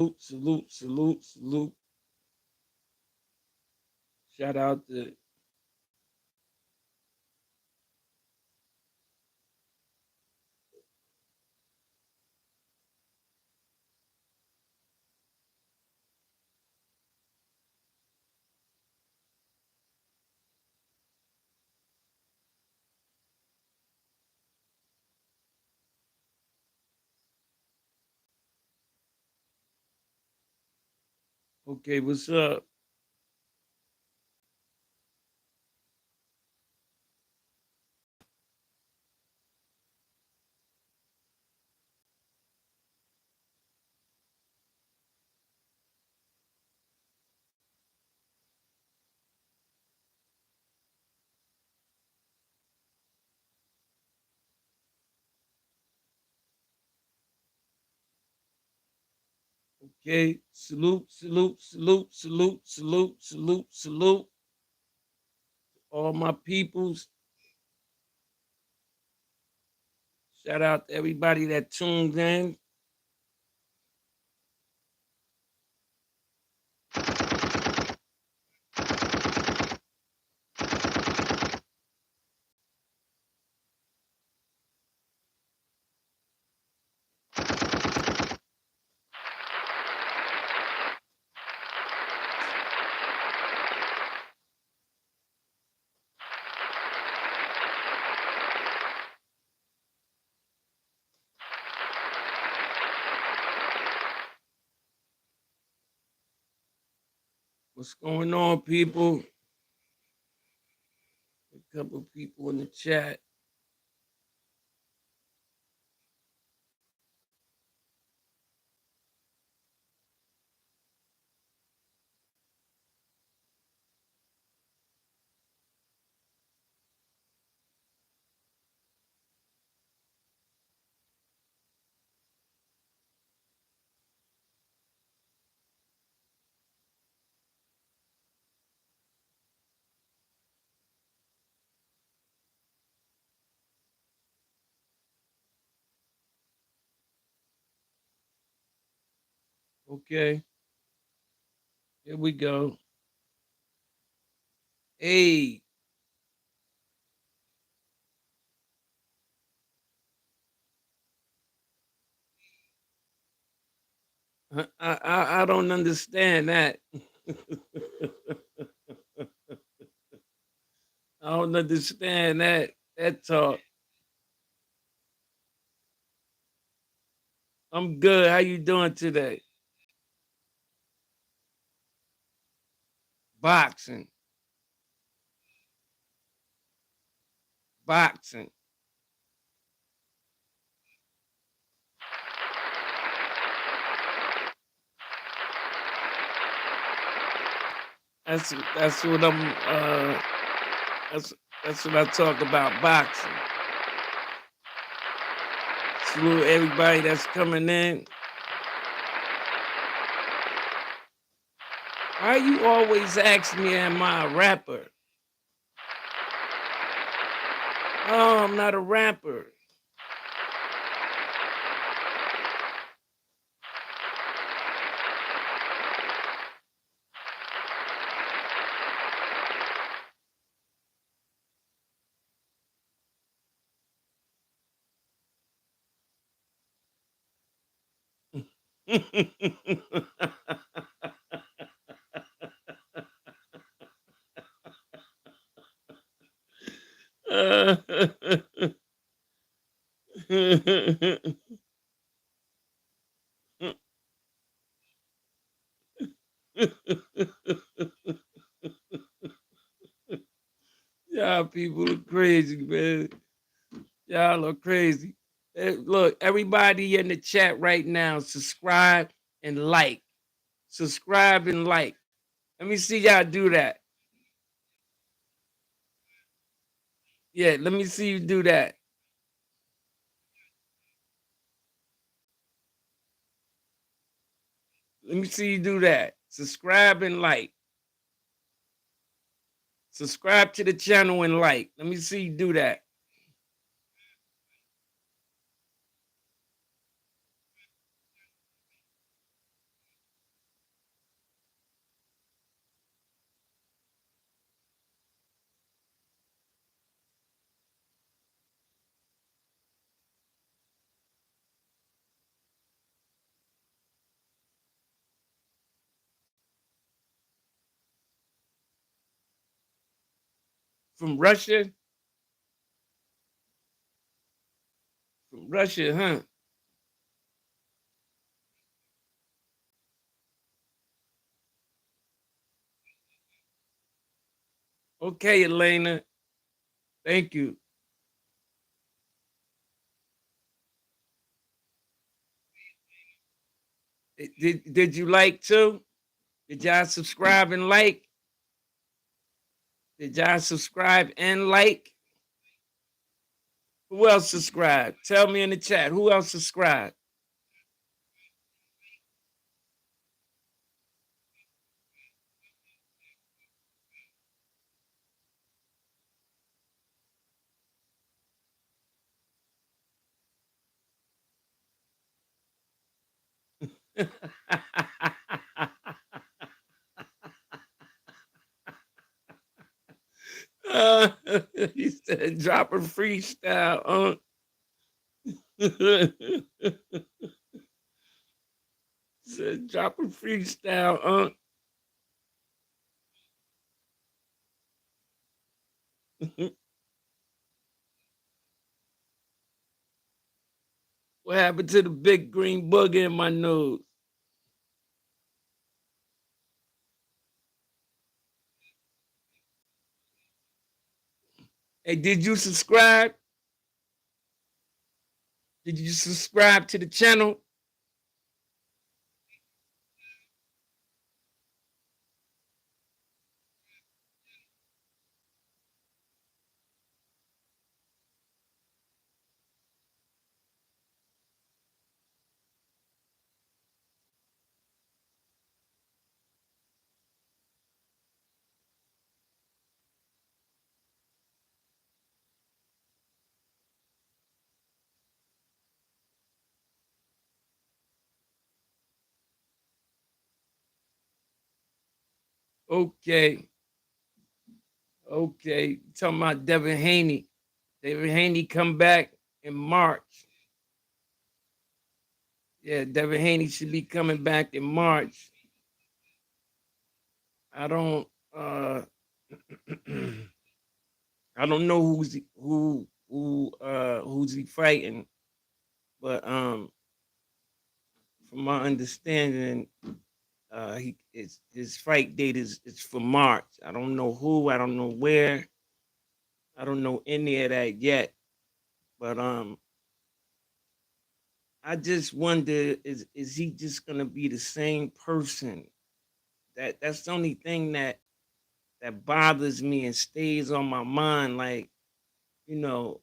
Salute. Shout out to okay, what's up? Okay, salute. All my peoples. Shout out to everybody that tuned in. What's going on, people? A couple people in the chat. Okay, here we go. Hey, I don't understand that. I don't understand that talk. I'm good. How you doing today? Boxing. Boxing. That's what I'm that's that's what I talk about, boxing. Salute everybody that's coming in. Why you always ask me, am I a rapper? Oh, I'm not a rapper. Y'all people are crazy, man. Y'all are crazy. Look, everybody in the chat right now, subscribe and like. Subscribe and like. Let me see y'all do that. Yeah, let me see you do that. Let me see you do that. Subscribe and like. Subscribe to the channel and like. Let me see you do that. From Russia? From Russia, huh? Okay, Elena. Thank you. Did you like too? Did y'all subscribe and like? Did y'all subscribe and like? Who else subscribed? Tell me in the chat. Who else subscribed? uh, he said, drop a freestyle. Said, drop a freestyle. What happened to the big green booger in my nose? Hey, did you subscribe? Did you subscribe to the channel? Okay. Okay. Talking about Devin Haney. Devin Haney come back in March. Yeah, Devin Haney should be coming back in March. I don't uh I don't know who's he fighting, but from my understanding, his fight date is for March. I don't know who, I don't know where, I don't know any of that yet. But I just wonder, is he just gonna be the same person? That's the only thing that bothers me and stays on my mind. Like, you know,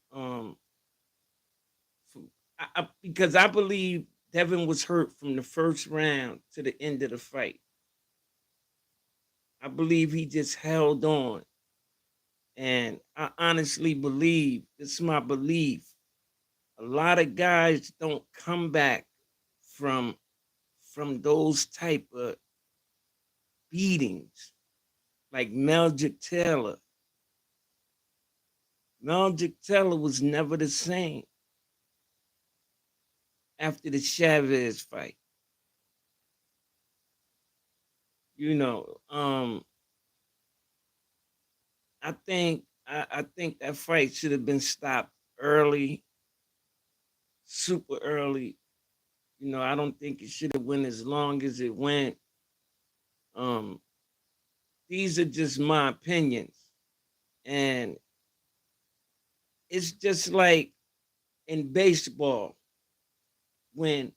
because I believe Devin was hurt from the first round to the end of the fight. I believe he just held on. And I honestly believe, this is my belief, a lot of guys don't come back from those type of beatings. Like Meldrick Taylor. Meldrick Taylor was never the same after the Chavez fight. You know, I think that fight should have been stopped early, super early. You know, I don't think it should have went as long as it went. Um, these are just my opinions. And it's just like in baseball, when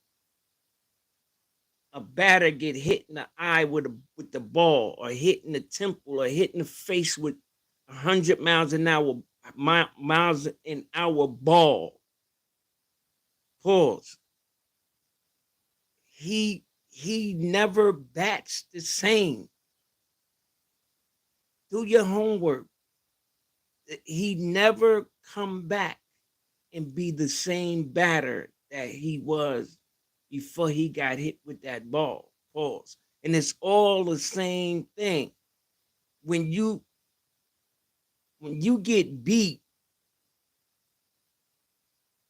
a batter get hit in the eye with the ball, or hit in the temple, or hit in the face with 100 miles an hour miles an hour ball. Pause. He never bats the same. Do your homework. He never come back and be the same batter that he was before he got hit with that ball. Pause. And it's all the same thing. When you get beat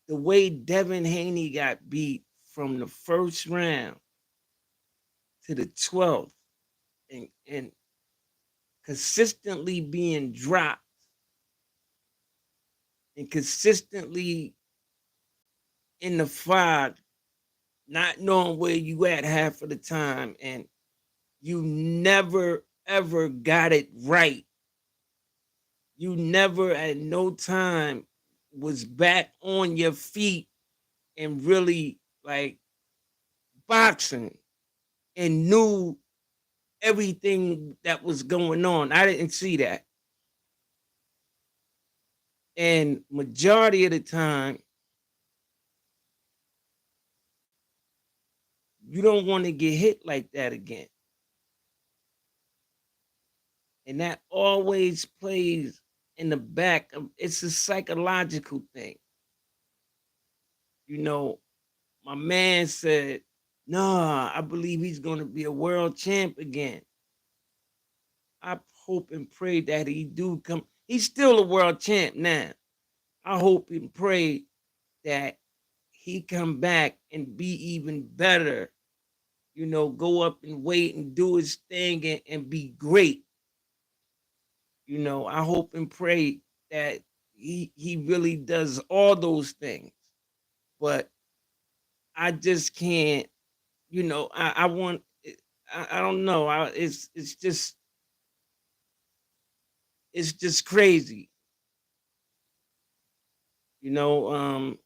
the way Devin Haney got beat from the first round to the 12th, and consistently being dropped and consistently in the fog, not knowing where you at half of the time, and you never ever got it right. You never at no time was back on your feet and really like boxing and knew everything that was going on. I didn't see that. And majority of the time, you don't want to get hit like that again. And that always plays in the back of it's a psychological thing. You know, my man said, nah, I believe he's gonna be a world champ again. I hope and pray that he do come. He's still a world champ now. I hope and pray that he come back and be even better. You know, go up and wait and do his thing and be great. You know, I hope and pray that he really does all those things. But I just can't, you know, I want I don't know. It's just crazy. You know,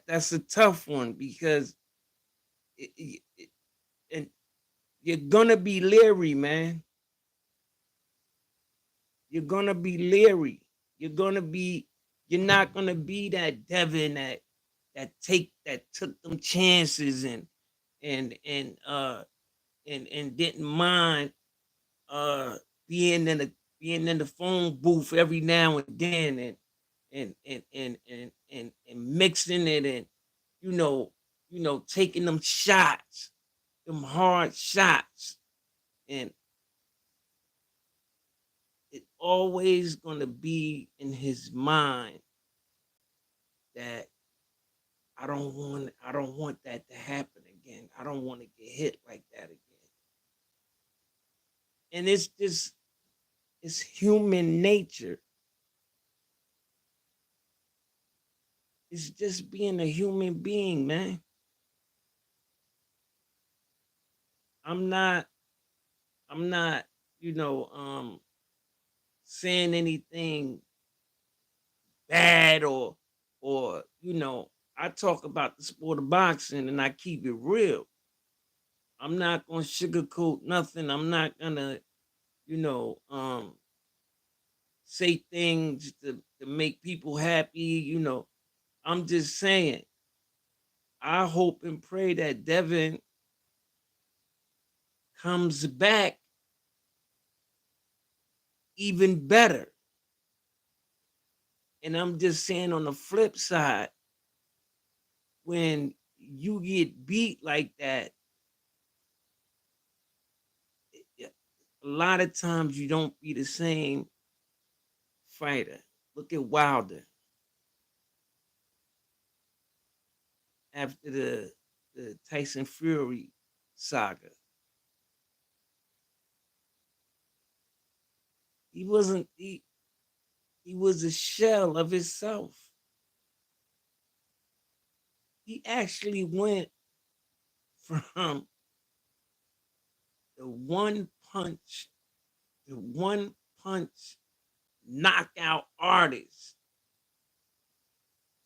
that's a tough one because it, and you're gonna be leery, man. You're gonna be leery. You're gonna be. You're not gonna be that Devin that took them chances and and uh and didn't mind uh being in the being in the phone booth every now and then and mixing it and you know taking them shots, them hard shots, and it always gonna be in his mind that I don't want that to happen again. I don't want to get hit like that again. And it's just it's human nature. It's just being a human being, man. I'm not I'm not, you know, saying anything bad or I talk about the sport of boxing and I keep it real. I'm not gonna sugarcoat nothing. I'm not gonna, you know, say things to make people happy, I'm just saying, I hope and pray that Devin comes back even better. And I'm just saying on the flip side, when you get beat like that, a lot of times you don't be the same fighter. Look at Wilder after the Tyson Fury saga. He wasn't he was a shell of himself. He actually went from the one punch knockout artist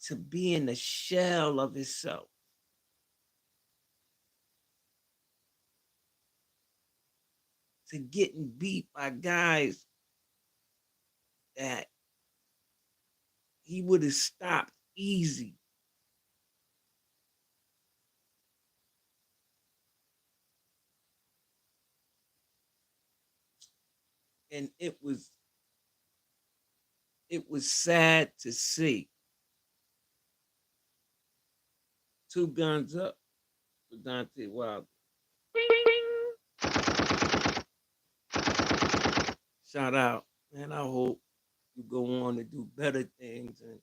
to being a shell of himself, to getting beat by guys that he would have stopped easy. And it was sad to see. Two guns up for Dante Wilder. Shout out. And I hope you go on to do better things and,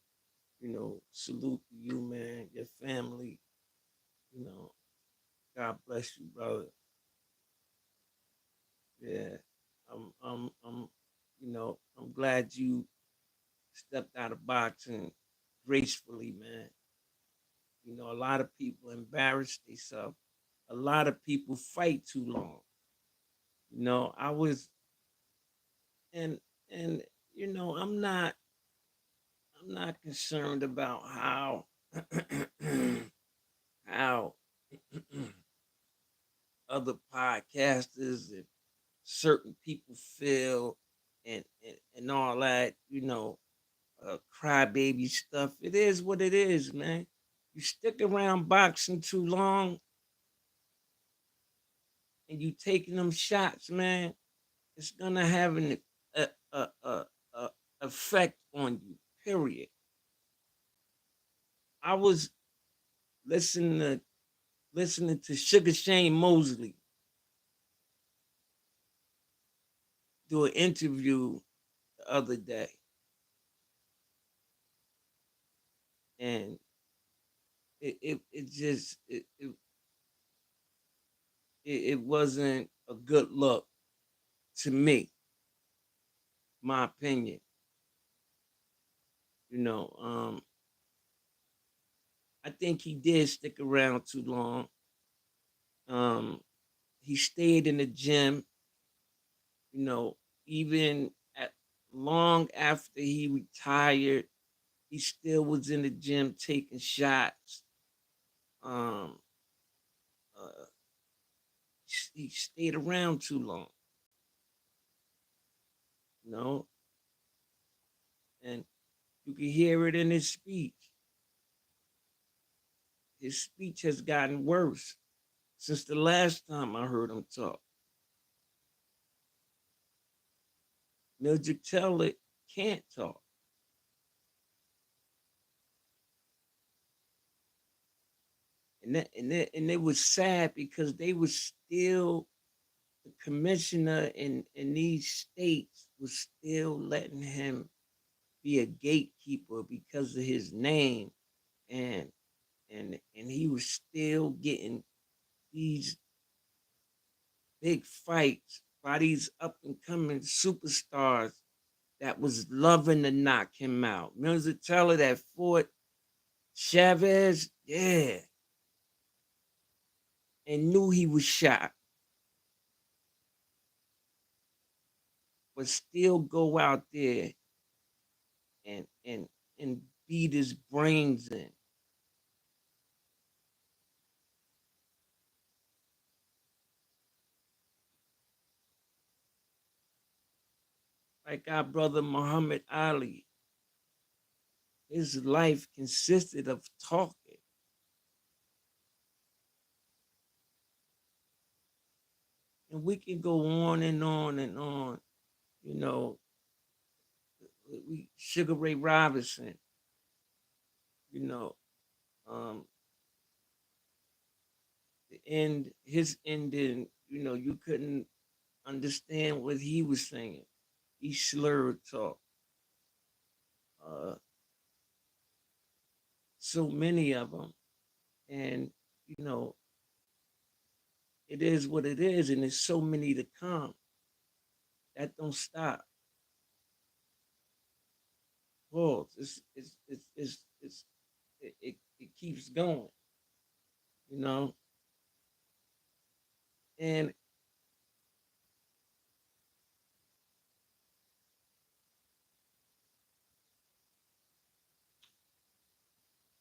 salute to you, man, your family. You know, God bless you, brother. Yeah. I'm I'm glad stepped out of boxing gracefully, man. You know, a lot of people embarrass themselves. A lot of people fight too long. You know, I was and and you know, I'm not concerned about how how other podcasters and certain people feel and all that, crybaby stuff. It is what it is, man. You stick around boxing too long and you taking them shots, man, it's gonna have a, a, a, a effect on you. Period. I was listening to Sugar Shane Mosley do an interview the other day, and it just it wasn't a good look to me, my opinion. You know, I think he did stick around too long. Um, he stayed in the gym, you know, even at long after he retired, he still was in the gym taking shots. Um, uh, he stayed around too long, you know, and you can hear it in his speech. His speech has gotten worse since the last time I heard him talk. Mildred Taylor can't talk. And it was sad because they were still the commissioner in these states was still letting him be a gatekeeper because of his name, and and he was still getting these big fights by these up and coming superstars that was loving to knock him out. Remember Teller that fought Chavez? Yeah. And knew he was shot, but still go out there and beat his brains in. Like our brother Muhammad Ali, his life consisted of talking. And we can go on and on and on. You know, Sugar Ray Robinson, you know, um, his ending, you couldn't understand what he was saying. He slurred talk. Uh, so many of them. And, you know, it is what it is. And there's so many to come. That don't stop. Pause. It keeps going, you know. And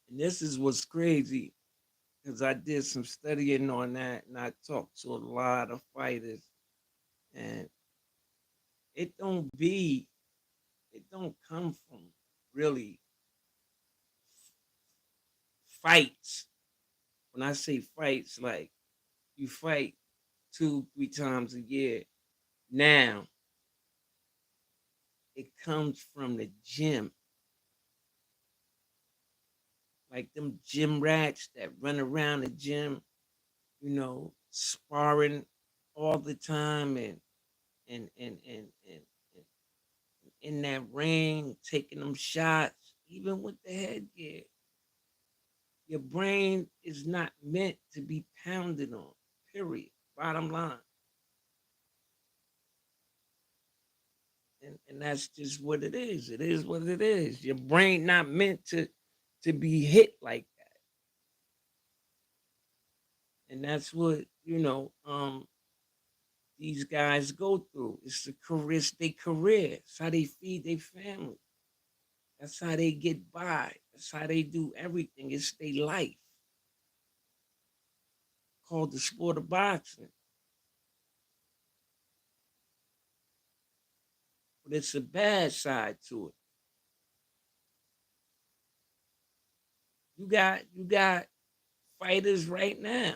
this is what's crazy because I did some studying on that and I talked to a lot of fighters, and it don't be it don't come from really fights. When I say fights, like you fight 2-3 times a year. Now it comes from the gym, like them gym rats that run around the gym, sparring all the time and in that ring, taking them shots, even with the headgear. Your brain is not meant to be pounded on. Period. Bottom line. And that's just what it is. It is what it is. Your brain not meant to be hit like that. And that's what, these guys go through. It's the career, it's their career. It's how they feed their family. That's how they get by. That's how they do everything. It's their life. Called the sport of boxing. But it's a bad side to it. You got fighters right now.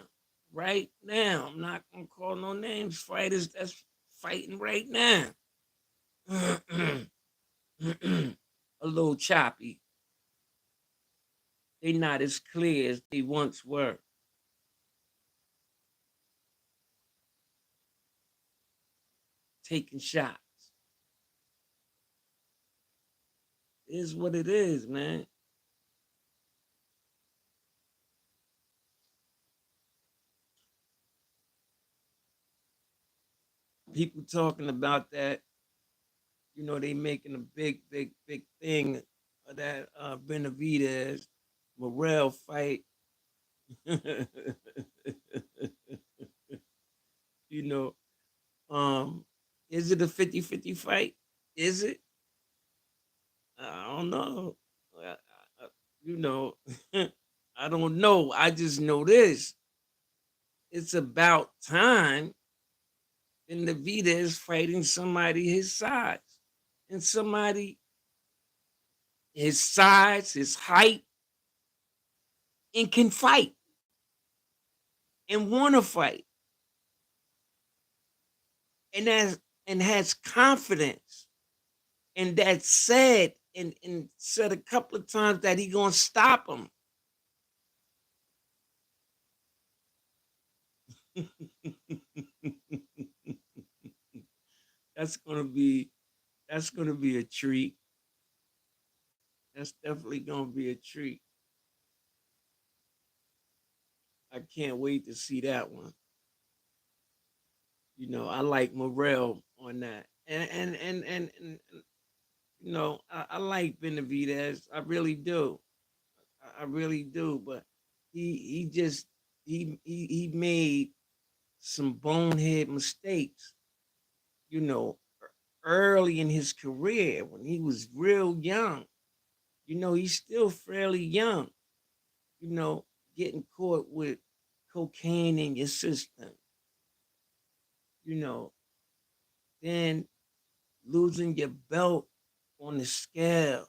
Right now. I'm not gonna call no names. Fighters that's fighting right now. A little choppy. They not as clear as they once were. Taking shots. It is what it is, man. People talking about that, they making a big, big, big thing of that Benavidez Morrell fight. you know, is it a 50-50 fight? Is it? I don't know. You know, I don't know. I just know this. It's about time Benavidez is fighting somebody his size. And somebody his size, his height, and can fight and want to fight. And has confidence. And that said, and said a couple of times that he gonna stop him. that's gonna be that's gonna be a treat. That's definitely gonna be a treat. I can't wait to see that one. I like Morrell on that. And I like Benavidez. I really do. I really do. But he just he made some bonehead mistakes, you know, early in his career when he was real young. He's still fairly young, you know, getting caught with cocaine in your system, you know, then losing your belt on the scale,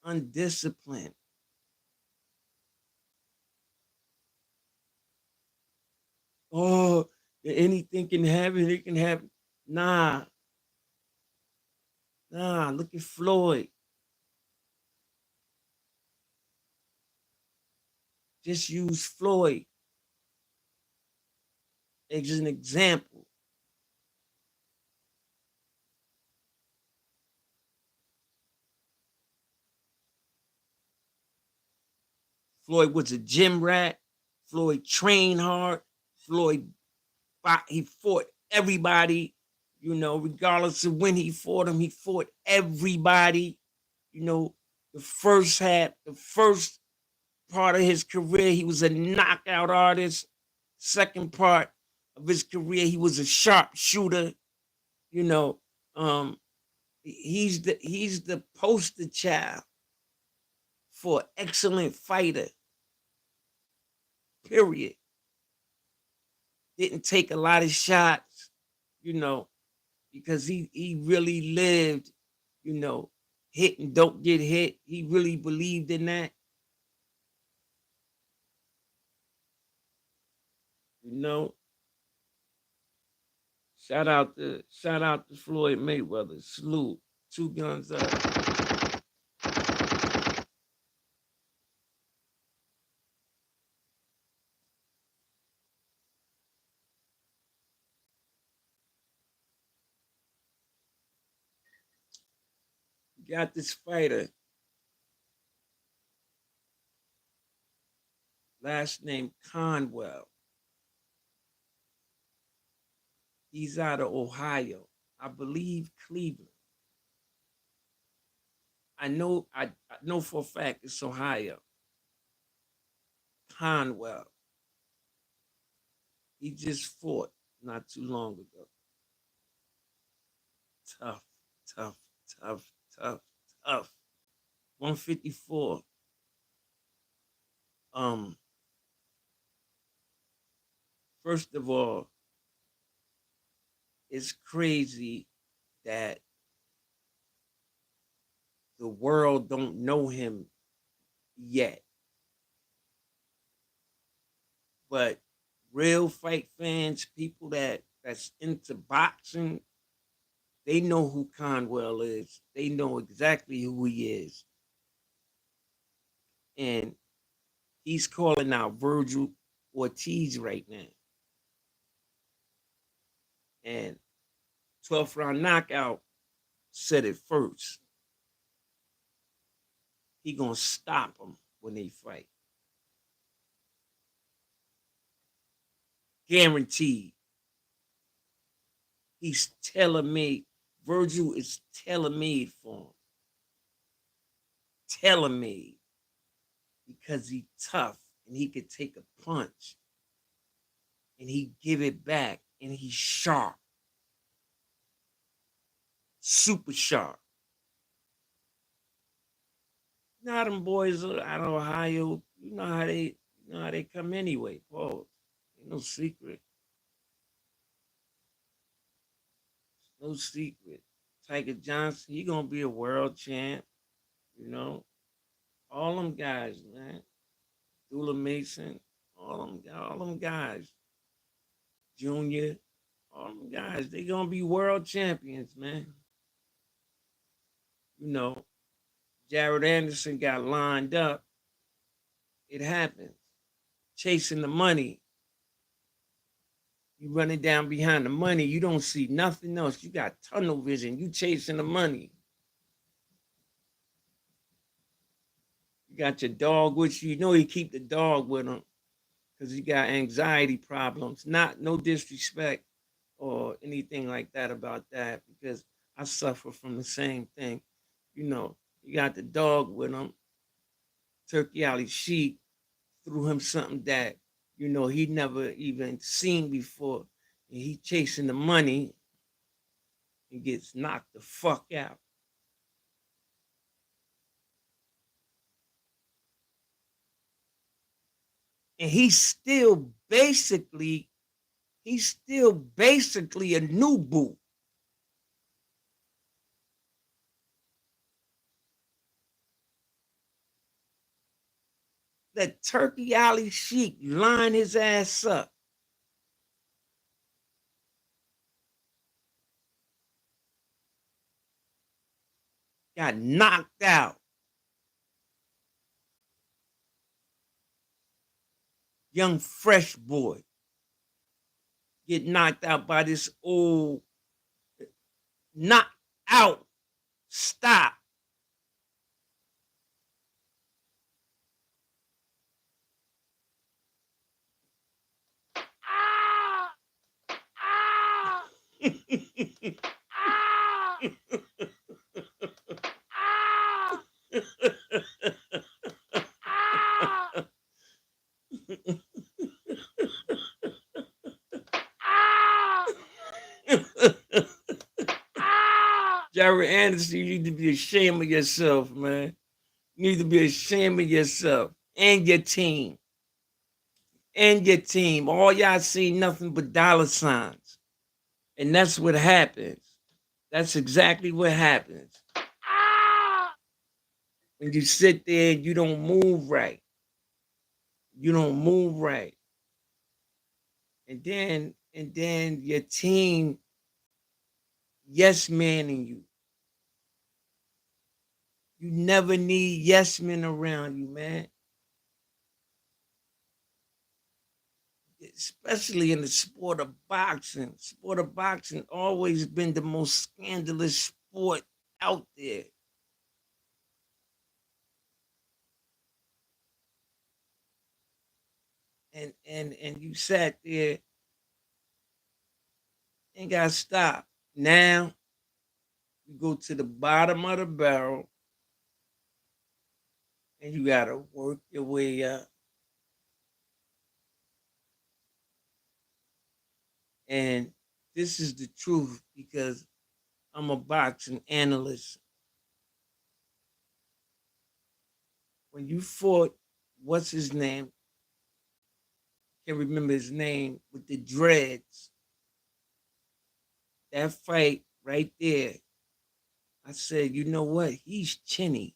undisciplined. Oh, anything can happen, it can happen. Nah, nah, look at Floyd. Just use Floyd as an example. Floyd was a gym rat. Floyd trained hard. Floyd he fought everybody, regardless of when he fought him, he fought everybody. You know, the first part of his career, he was a knockout artist. Second part of his career, he was a sharpshooter. You know, um, he's the poster child for excellent fighter. Period. Didn't take a lot of shots, you know, because he really lived, you know, hit and don't get hit. He really believed in that, you know. Shout out to Floyd Mayweather. Salute. Two guns up. You got this fighter, last name Conwell. He's out of Ohio. I believe Cleveland. I know for a fact it's Ohio. Conwell. He just fought not too long ago. Tough, tough, tough, tough, tough. 154. First of all, it's crazy that the world don't know him yet. But real fight fans, people that's into boxing, they know who Conwell is. They know exactly who he is. And he's calling out Virgil Ortiz right now. And 12th round knockout said it first. He gonna stop him when they fight. Guaranteed. He's tailor-made. Virgil is tailor-made for him. Tailor-made. Because he's tough and he could take a punch and he give it back and he's sharp. Super sharp. Now them boys out of Ohio, you know how they come anyway, Paul. Ain't no secret. No secret. Tiger Johnson, he gonna be a world champ, you know. All them guys, man. Dula Mason, all them guys. Junior, all them guys, they gonna be world champions, man. You know, Jared Anderson got lined up. It happens. Chasing the money. You running down behind the money, you don't see nothing else. You got tunnel vision. You chasing the money. You got your dog with you. You know you keep the dog with him because he got anxiety problems. No disrespect or anything like that about that, because I suffer from the same thing. You know, you got the dog with him. Turkey Alley Sheik threw him something that, you know, he never even seen before. And he chasing the money and gets knocked the fuck out. And he's still basically a new boot. Let Turkey Alley Sheik line his ass up. Got knocked out. Young fresh boy get knocked out by this old knock out. Stop. Ah! Ah! Ah! Ah! Ah! Jared Anderson, you need to be ashamed of yourself, man. You need to be ashamed of yourself and your team. And your team. All y'all see nothing but dollar signs. And that's what happens. That's exactly what happens. When you sit there and you don't move right. You don't move right. And then your team yes manning you. You never need yes men around you, man. Especially in the sport of boxing. Sport of boxing always been the most scandalous sport out there. And you sat there and got stopped. Now you go to the bottom of the barrel and you gotta work your way up. And this is the truth because I'm a boxing analyst. When you fought, what's his name? Can't remember his name with the dreads. That fight right there, I said, you know what? He's chinny.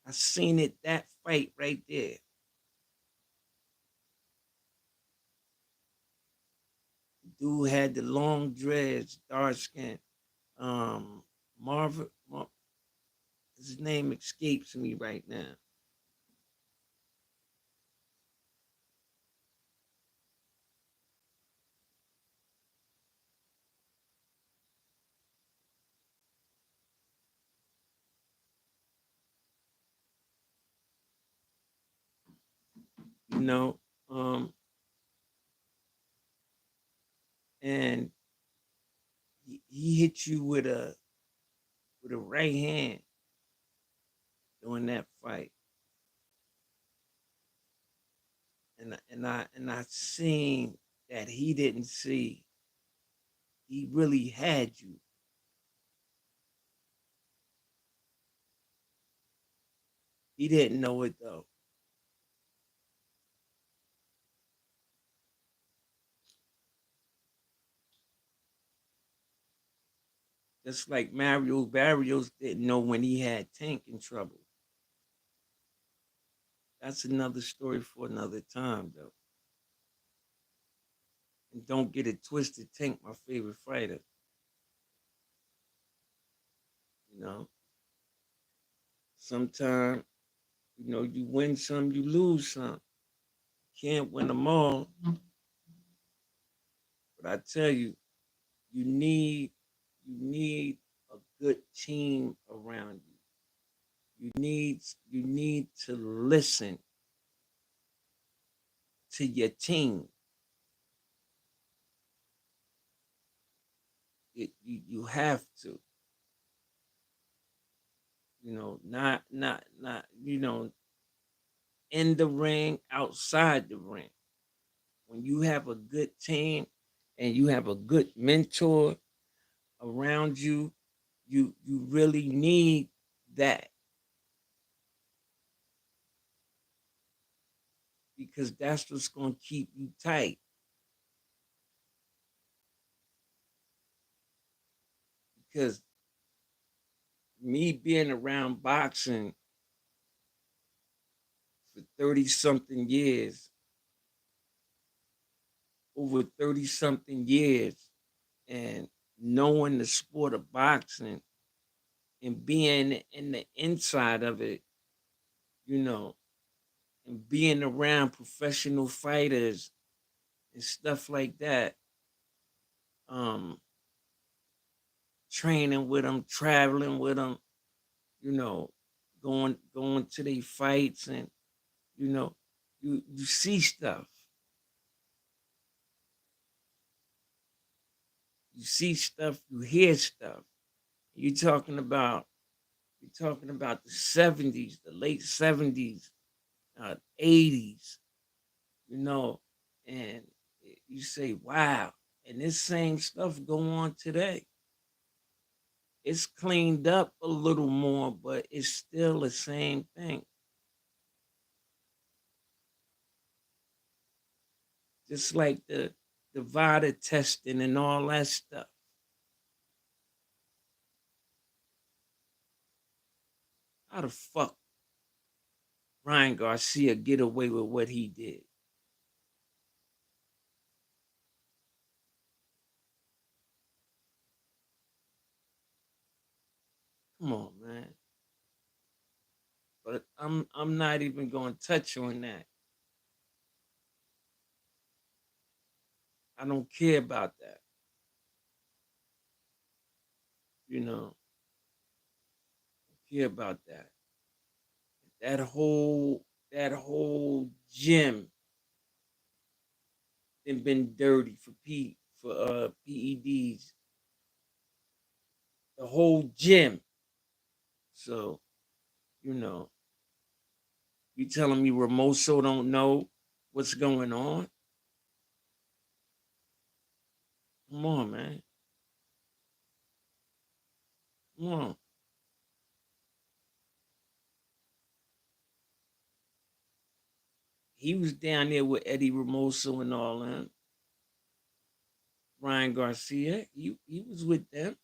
I seen it that fight right there. Dude had the long dreads, dark skin. Marvin, his name escapes me right now. You know, and he hit you with a right hand during that fight, and I seen that he didn't see. He really had you. He didn't know it though. Just like Mario Barrios didn't know when he had Tank in trouble. That's another story for another time though. And don't get it twisted. Tank, my favorite fighter. You know, sometimes you win some, you lose some. Can't win them all, but I tell you, you need a good team around you. You need to listen to your team. You have to, not in the ring, outside the ring. When you have a good team and you have a good mentor around you, you really need that because that's what's going to keep you tight. Because me being around boxing for 30 something years, over 30 something years, and knowing the sport of boxing and being in the inside of it, you know, and being around professional fighters and stuff like that, um, training with them, traveling with them, you know, going to their fights, and you know, you see stuff, you hear stuff. You talking about the 70s, the late 70s, 80s, you know, and you say, wow. And this same stuff go on today. It's cleaned up a little more, but it's still the same thing. Just like the VADA testing and all that stuff. How the fuck Ryan Garcia get away with what he did? Come on, man. But I'm not even going to touch on that. I don't care about that. You know, care about that. That whole gym and been dirty for PEDs. The whole gym. So, You know, you telling me Ramoso don't know what's going on? Come on, man. Come on. He was down there with Eddie Ramoso and all them. Ryan Garcia, he was with them.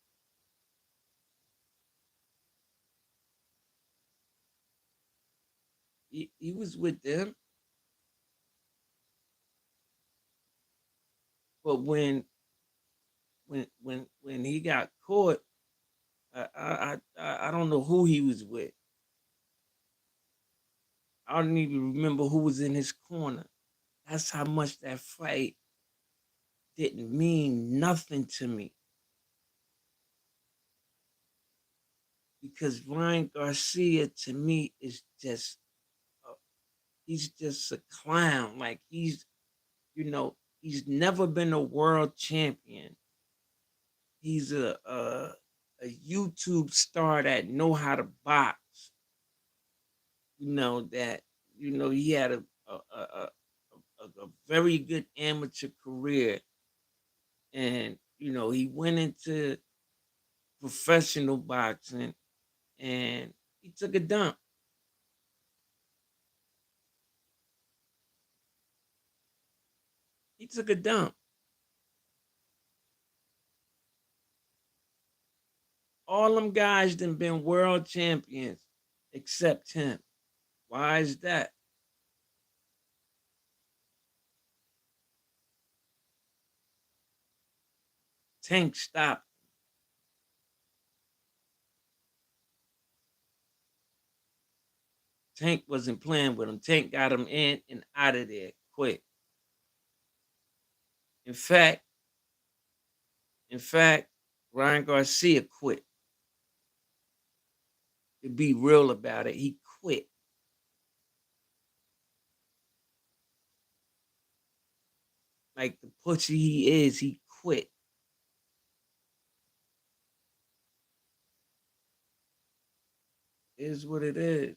He was with them. But when he got caught, I don't know who he was with. I don't even remember who was in his corner. That's how much that fight didn't mean nothing to me. Because Ryan Garcia to me is just he's just a clown. Like he's he's never been a world champion. He's a YouTube star that know how to box. That he had a very good amateur career, and he went into professional boxing, and he took a dump. He took a dump. All them guys done been world champions except him. Why is that? Tank stopped. Tank wasn't playing with him. Tank got him in and out of there quick. In fact, Ryan Garcia quit. To be real about it, he quit. Like the pussy he is, he quit. It is what it is.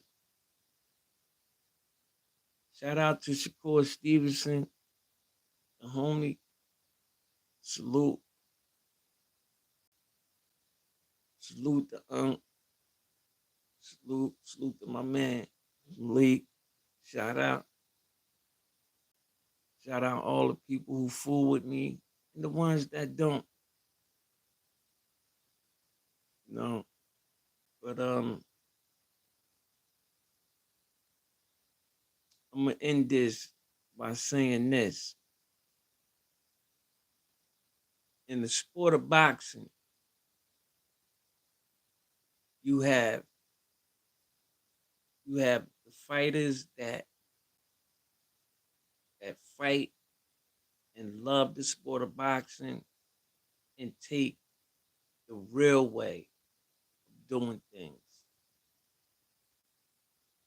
Shout out to Shakur Stevenson, the homie. Salute. Salute the salute to my man, Malik. Shout out. Shout out all the people who fool with me and the ones that don't. But I'm gonna end this by saying this. In the sport of boxing, you have the fighters that fight and love the sport of boxing and take the real way of doing things.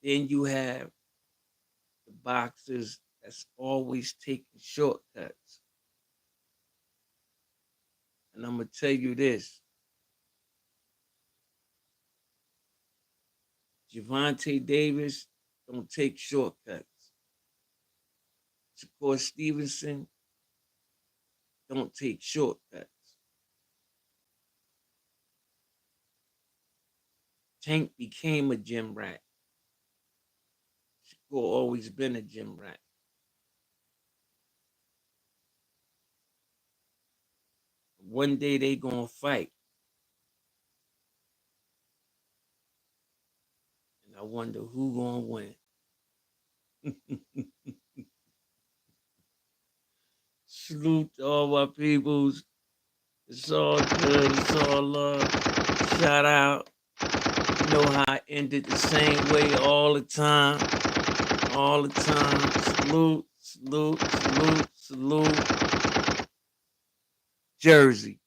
Then you have the boxers that's always taking shortcuts. And I'm gonna tell you this. Gervonta Davis don't take shortcuts. Shakur Stevenson don't take shortcuts. Tank became a gym rat. Shakur always been a gym rat. One day they gonna fight. And I wonder who gonna win. Salute to all my peoples. It's all good. It's all love. Shout out. You know how I ended the same way all the time. All the time. Salute, salute, salute, salute. Jersey.